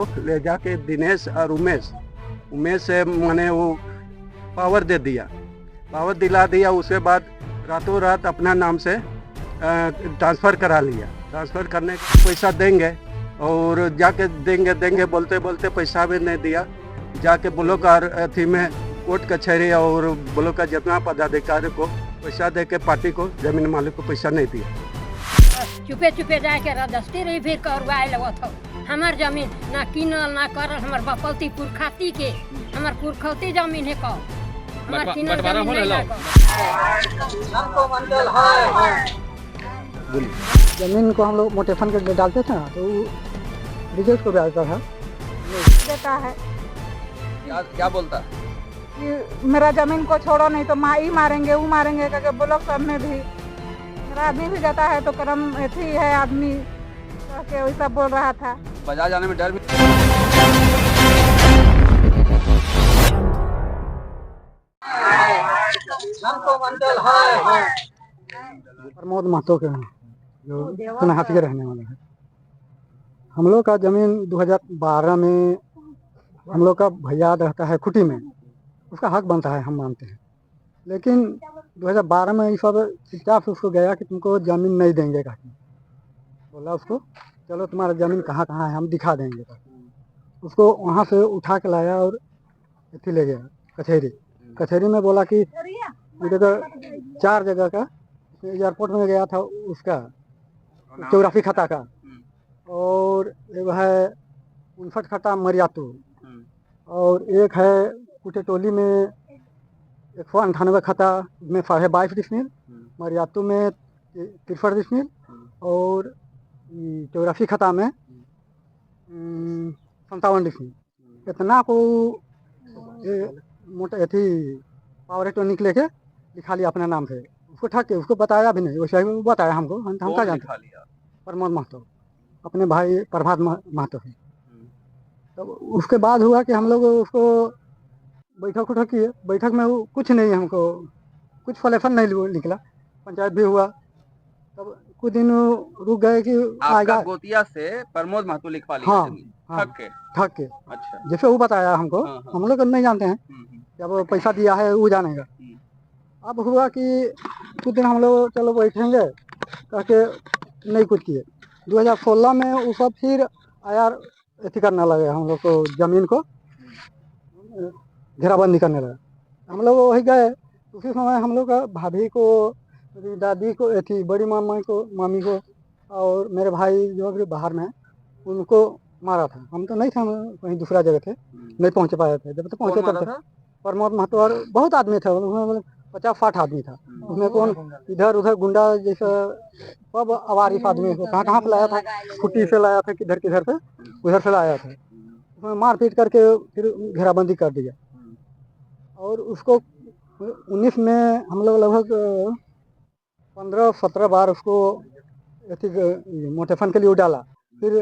ले जाके दिनेश और उमेश उमेश से मैंने वो पावर दे दिया, पावर दिला दिया। उसके बाद रातों रात अपना नाम से ट्रांसफ़र करा लिया। ट्रांसफ़र करने का पैसा देंगे और जाके देंगे बोलते बोलते पैसा भी नहीं दिया। जाके ब्लॉक अथी में कोर्ट कचहरी और ब्लॉक का जितना पदाधिकारी को पैसा दे के पार्टी को जमीन मालिक को पैसा नहीं दिया। चुपे चुपे जाके रजिस्ट्री रही फिर करवाए लगत हो। हमार जमीन ना किनल ना करल, हमार बपौती पुरखाती के हमार पुरखौती जमीन है का हमार किनल जमीन नहीं लगा। जमीन को हम लोग मोटेफन के डालते थे ना तो रिजल्ट को भी आता था देता है क्या बोलता कि मेरा जमीन को छोड़ो नहीं तो ही मारेंगे वो मारेंगे करके ब्लॉक सब में भी मेरा आदमी भी जाता है तो करम ऐसी है आदमी के वैसा बोल रहा था। बाजार जाने में डर भी प्रमोद महतो के हैं जो पुनहाटी के रहने वाले हैं। हम लोग का जमीन 2012 में हम लोग का भैया रहता है खुटी में, उसका हक बनता है हम मानते हैं। लेकिन 2012 में ये सब चुपचाप से उसको गया कि तुमको ज़मीन नहीं देंगे कहा, बोला उसको चलो तुम्हारा ज़मीन कहाँ कहाँ है हम दिखा देंगे। उसको वहाँ से उठा के लाया और इतनी ले गया कचहरी में बोला कि देखो 4 जगह का एयरपोर्ट में गया था उसका चौरासी खता का और एक है 59 खता मरियातू और एक है कुटेटोली में 198 खता में 22.5 डिसमिल, मरियातू में 63 डिसमिल और 84 खता में 57 डिसमिल। इतना को मोटा थी पावर एटॉर्नी लेके लिखा लिया अपने नाम से। उसको ठग के उसको बताया भी नहीं, वैसे ही बताया हमको, हम क्या जानते। प्रमोद महतो अपने भाई प्रभात महतो है। तो उसके बाद हुआ कि हम लोग उसको बैठक उठक किए। बैठक में वो कुछ नहीं, हमको कुछ फलेफन नहीं निकला। पंचायत भी हुआ, तब कुछ दिन रुक गए कि आपका गोतिया से प्रमोद महतो लिखवा लिया। हाँ, ठग के अच्छा, जैसे वो बताया हमको। हाँ। हम लोग नहीं जानते हैं, जब पैसा दिया है वो जानेगा। अब हुआ कि कुछ दिन हम लोग चलो बैठेंगे कह के नहीं कुछ किए। 2016 में वो सब फिर आया ऐसी करने लगे, हम लोग को ज़मीन को घेराबंदी करने लगा। हम लोग वही गए, उसी समय हम लोग का भाभी को, मेरी दादी को, ऐसी बड़ी मामी को और मेरे भाई जो भी बाहर में उनको मारा था। हम तो नहीं था, कहीं दूसरा जगह थे, नहीं पहुंच पाए थे। जब तक पहुंचे तब प्रमोद महतो और बहुत आदमी था, उसमें 50-60 आदमी था। उसमें कौन इधर उधर गुंडा जैसा सब आवारिफ आदमी को कहाँ से लाया था, छुट्टी से लाया था, किधर से उधर से लाया था। उसमें मारपीट करके फिर घेराबंदी कर दिया। और उसको 19 में हम लोग लगभग 15-17 बार उसको मोटेफन के लिए डाला, फिर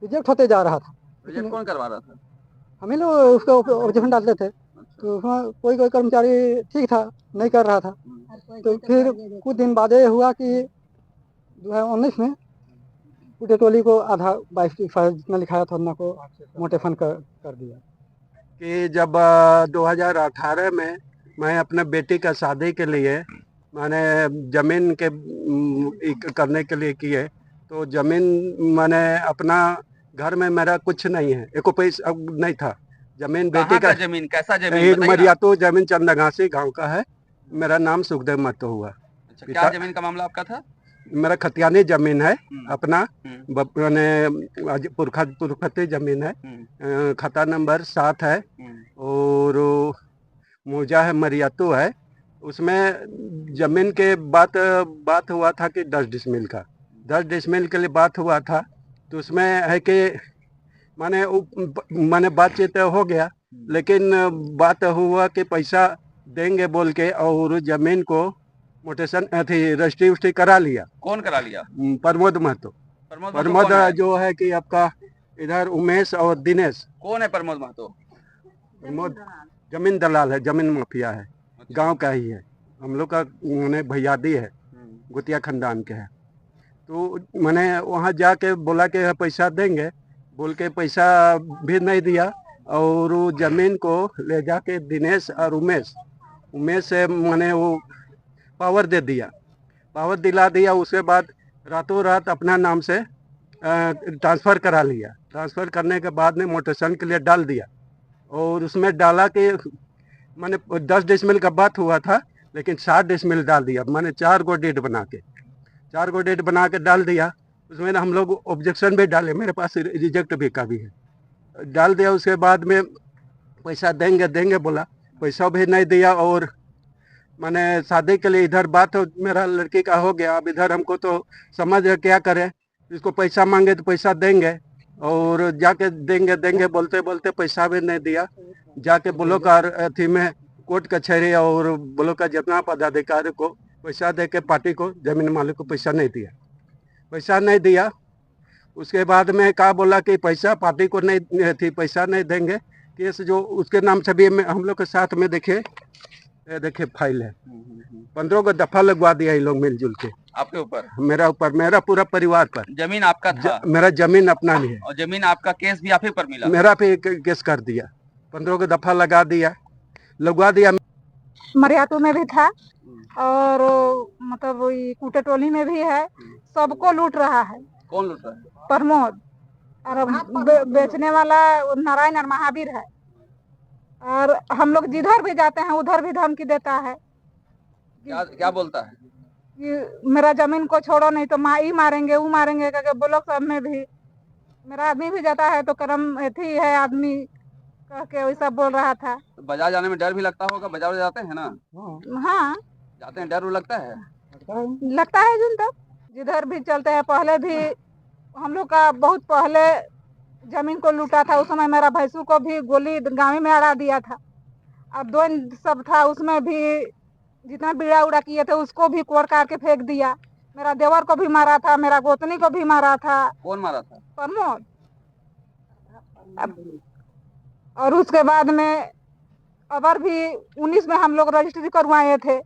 रिजेक्ट होते जा रहा था। रिजेक्ट कौन करवा रहा था? हम ही लोग उसको ऑब्जेक्शन डालते थे, तो उसमें कोई कर्मचारी ठीक था, नहीं कर रहा था। तो फिर कुछ दिन बाद ये हुआ कि 2019 में कुटेटोली को आधा 22 जितना लिखाया था उतना को मोटेफन कर दिया। कि जब 2018 में मैं अपने बेटी का शादी के लिए मैंने ज़मीन के करने के लिए किए, तो ज़मीन मैंने अपना घर में मेरा कुछ नहीं है, एको पैसा नहीं था। ज़मीन बेटी का जमीन कैसा जमीन मरियातो ज़मीन चंदगासी गांव का है। मेरा नाम सुखदेव महतो हुआ। अच्छा, क्या जमीन का मामला आपका था? मेरा खतियानी जमीन है अपना, मैंने पुरखती जमीन है। खाता नंबर 7 है और मुजा है मरियातो है। उसमें जमीन के बात हुआ था कि 10 डिसमिल का, 10 डिसमिल के लिए बात हुआ था। तो उसमें है कि माने बातचीत हो गया, लेकिन बात हुआ कि पैसा देंगे बोल के और जमीन को मोटेशन थी रजिस्ट्री करा लिया। कौन करा लिया? प्रमोद महतो। प्रमोद जो है कि आपका इधर उमेश और दिनेश। कौन है प्रमोद महतो? प्रमोद जमीन दलाल है, जमीन माफिया है। अच्छा। गांव का ही है, हम लोग का उन्हें भैयादी है, गोतिया खानदान के है। तो मैंने वहाँ जाके बोला कि पैसा देंगे, बोल के पैसा भी नहीं दिया। और वो जमीन को ले जाके दिनेश और उमेश उमेश से मैंने वो पावर दे दिया, पावर दिला दिया। उसके बाद रातों रात अपना नाम से ट्रांसफ़र करा लिया। ट्रांसफ़र करने के बाद में मोटेशन के लिए डाल दिया। और उसमें डाला कि मैंने 10 डिसमिल का बात हुआ था, लेकिन 60 डिसमिल डाल दिया। मैंने 4 गो डेट बना के डाल दिया। उसमें हम लोग ऑब्जेक्शन भी डाले, मेरे पास रिजेक्ट भी का भी है, डाल दिया। उसके बाद में पैसा देंगे बोला, पैसा भी नहीं दिया। और मैंने शादी के लिए इधर बात मेरा लड़की का हो गया, अब इधर हमको तो समझ है क्या करें। इसको पैसा मांगे तो पैसा देंगे, और जाके देंगे बोलते बोलते पैसा भी नहीं दिया। जाके ब्लॉक अथी में कोर्ट कचहरी और ब्लॉक का जितना पदाधिकारी को पैसा दे के पार्टी को जमीन मालिक को पैसा नहीं दिया। उसके बाद में कहा बोला कि पैसा पार्टी को नहीं थी, पैसा नहीं देंगे। केस जो उसके नाम से भी हम लोग के साथ में देखिए फाइल है, 15 को दफा लगवा दिया ये लोग मिलजुल के आपके ऊपर? मेरा पूरा परिवार पर। जमीन आपका था? मेरा जमीन अपना नहीं है। और जमीन आपका केस भी आप ही पर मिला? मेरा पे केस कर दिया, 15 को दफा लगवा दिया। मरियातू में भी था, और मतलब वही कुटे टोली में भी है। सबको लूट रहा है। कौन लूट रहा है? प्रमोद। और बेचने वाला नारायण और महावीर है। और हम लोग जिधर भी जाते हैं उधर भी धमकी देता है। क्या बोलता है? कि मेरा जमीन को छोड़ो, नहीं तो ही मारेंगे, वो मारेंगे करके ब्लॉक सब में भी मेरा आदमी भी जाता है तो करम एथी है आदमी कह के वैसा बोल रहा था। तो बाजार जाने में डर भी लगता होगा? बाजार जाते हैं ना? हाँ जाते हैं, डर लगता है? लगता है जिन तक जिधर भी चलते हैं। पहले भी हम लोग का बहुत पहले जमीन को लूटा था, उस समय मेरा भैंसू को भी गोली गाँव में अड़ा दिया था। और 2 सब था, उसमें भी जितना बीड़ा उड़ा किए थे उसको भी कोड़ काट के फेंक दिया। मेरा देवर को भी मारा था, मेरा गोतनी को भी मारा था। कौन मारा था? प्रमोद। और उसके बाद में अबर भी 19 में हम लोग रजिस्ट्री करवाए थे।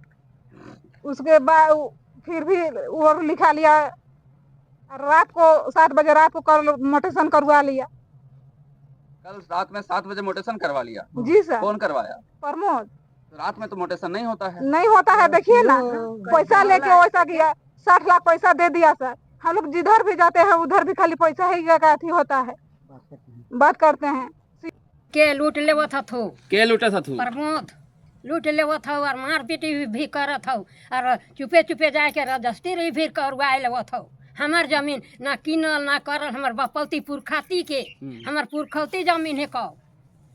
उसके बाद फिर भी वो लिखा लिया। रात को 7 बजे रात को कल मोटेशन करवा लिया। कल रात में 7 बजे मोटेशन करवा लिया? जी सर। कौन करवाया? प्रमोद। तो रात में तो मोटेशन नहीं होता है? नहीं होता है, देखिए ना, पैसा लेके वैसा किया। 60 लाख पैसा दे दिया सर। हम लोग जिधर भी जाते हैं उधर भी खाली पैसा ही का अथी होता है, बात करते हैं। के लूट लेवत हथो? के लूटा था? प्रमोद लूट लेवत हो और मार पीटी भी करत हो। और चुपे चुपे जाके रजिस्ट्री भी करवाए लेवत हो। हमार जमीन ना किनल ना करल, हमार बपौती पुरखाती के हमार पुरखौती जमीन है। कहो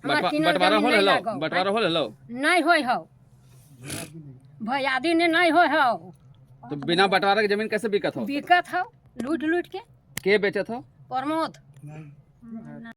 हमार किनल जमीन नहीं लागो, बंटवारा हो लो नहीं होय हो भैयादी ने नहीं होय हो। तो बिना बंटवारा की जमीन कैसे बिकत हो? बिकत हो लूट के के बेचत हो? प्रमोद।